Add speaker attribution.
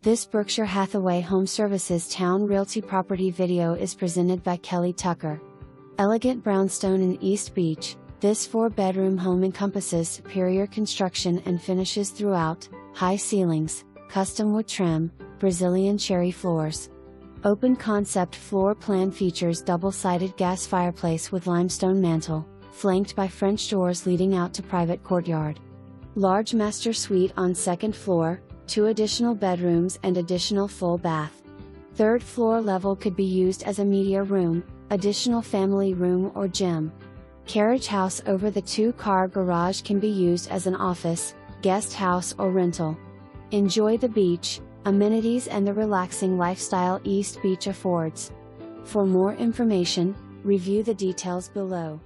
Speaker 1: This Berkshire Hathaway HomeServices Towne Realty property video is presented by Kelly Tucker. Elegant brownstone in East Beach, this 4-bedroom home encompasses superior construction and finishes throughout: high ceilings, custom wood trim, Brazilian cherry floors. Open concept floor plan features double-sided gas fireplace with limestone mantle, flanked by French doors leading out to private courtyard. Large master suite on second floor, 2 additional bedrooms and additional full bath. Third floor level could be used as a media room, additional family room or gym. Carriage house over the 2-car garage can be used as an office, guest house or rental. Enjoy the beach, amenities and the relaxing lifestyle East Beach affords. For more information, review the details below.